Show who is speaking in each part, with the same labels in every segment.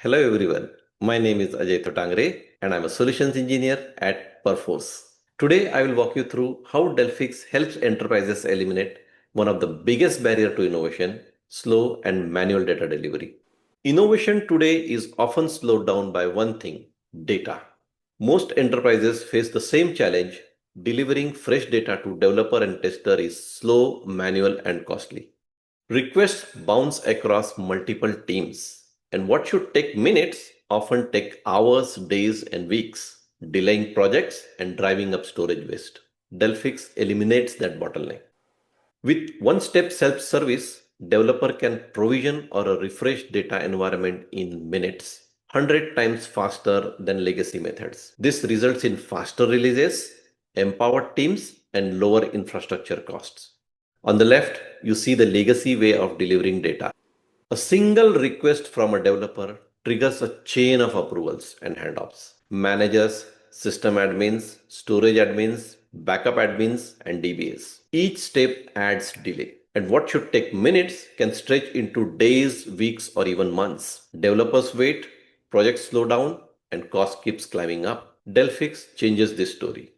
Speaker 1: Hello everyone, my name is Ajay Thotangare and I'm a solutions engineer at Perforce. Today I will walk you through how Delphix helps enterprises eliminate one of the biggest barriers to innovation, slow and manual data delivery. Innovation today is often slowed down by one thing, data. Most enterprises face the same challenge. Delivering fresh data to developer and tester is slow, manual and costly. Requests bounce across multiple teams, and what should take minutes often take hours, days, and weeks, delaying projects and driving up storage waste. Delphix eliminates that bottleneck. With one-step self-service, developer can provision or refresh data environment in minutes, 100 times faster than legacy methods. This results in faster releases, empowered teams, and lower infrastructure costs. On the left, you see the legacy way of delivering data. A single request from a developer triggers a chain of approvals and handoffs. Managers, system admins, storage admins, backup admins, and DBAs. Each step adds delay. And what should take minutes can stretch into days, weeks, or even months. Developers wait, projects slow down, and cost keeps climbing up. Delphix changes this story.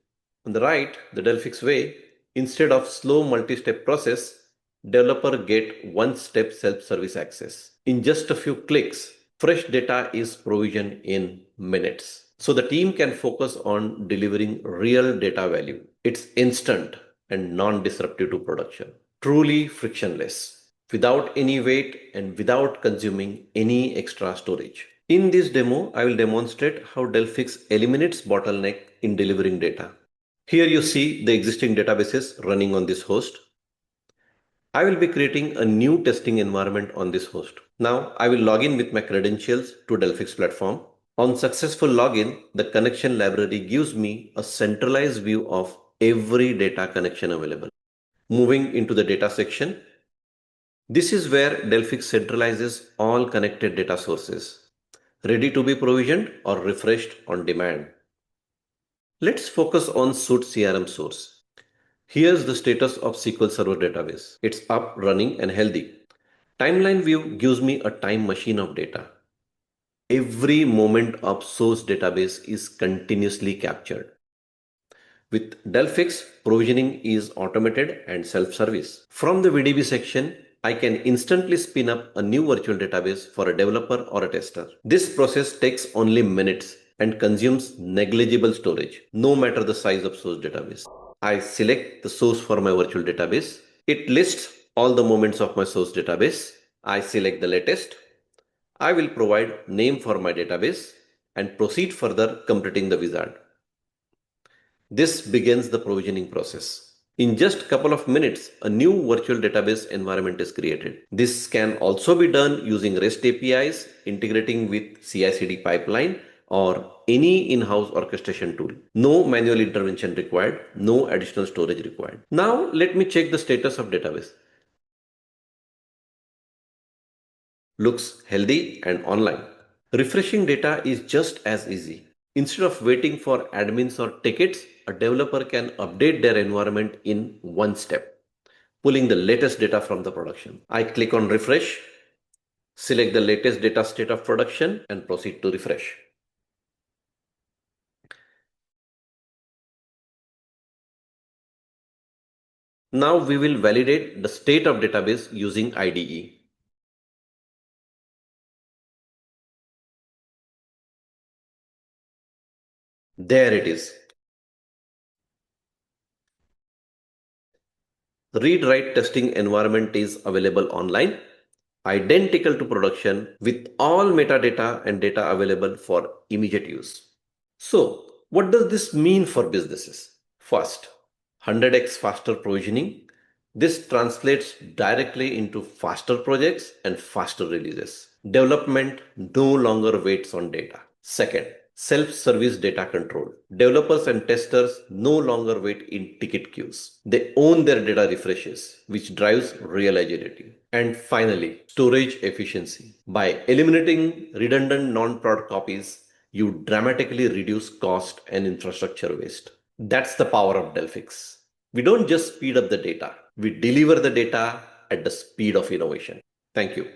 Speaker 1: On the right, the Delphix Way, instead of slow multi-step process, developer get one-step self-service access. In just a few clicks, fresh data is provisioned in minutes. So the team can focus on delivering real data value. It's instant and non-disruptive to production. Truly frictionless, without any wait and without consuming any extra storage. In this demo, I will demonstrate how Delphix eliminates bottleneck in delivering data. Here you see the existing databases running on this host. I will be creating a new testing environment on this host. Now I will log in with my credentials to Delphix platform. On successful login, the connection library gives me a centralized view of every data connection available. Moving into the data section, this is where Delphix centralizes all connected data sources, ready to be provisioned or refreshed on demand. Let's focus on Suite CRM source. Here's the status of SQL Server database. It's up, running, and healthy. Timeline view gives me a time machine of data. Every moment of source database is continuously captured. With Delphix, provisioning is automated and self-service. From the VDB section, I can instantly spin up a new virtual database for a developer or a tester. This process takes only minutes and consumes negligible storage, no matter the size of source database. I select the source for my virtual database. It lists all the moments of my source database. I select the latest. I will provide name for my database and proceed further, completing the wizard. This begins the provisioning process. In just a couple of minutes, a new virtual database environment is created. This can also be done using REST APIs, integrating with CI/CD pipeline, or any in-house orchestration tool. No manual intervention required, no additional storage required. Now let me check the status of database. Looks healthy and online. Refreshing data is just as easy. Instead of waiting for admins or tickets, a developer can update their environment in one step, pulling the latest data from the production. I click on refresh, select the latest data state of production, and proceed to refresh. Now we will validate the state of database using IDE. There it is. Read-write testing environment is available online, identical to production, with all metadata and data available for immediate use. So, what does this mean for businesses? First, 100x faster provisioning. This translates directly into faster projects and faster releases. Development no longer waits on data. Second, self-service data control. Developers and testers no longer wait in ticket queues. They own their data refreshes, which drives real agility. And finally, storage efficiency. By eliminating redundant non-prod copies, you dramatically reduce cost and infrastructure waste. That's the power of Delphix. We don't just speed up the data, we deliver the data at the speed of innovation. Thank you.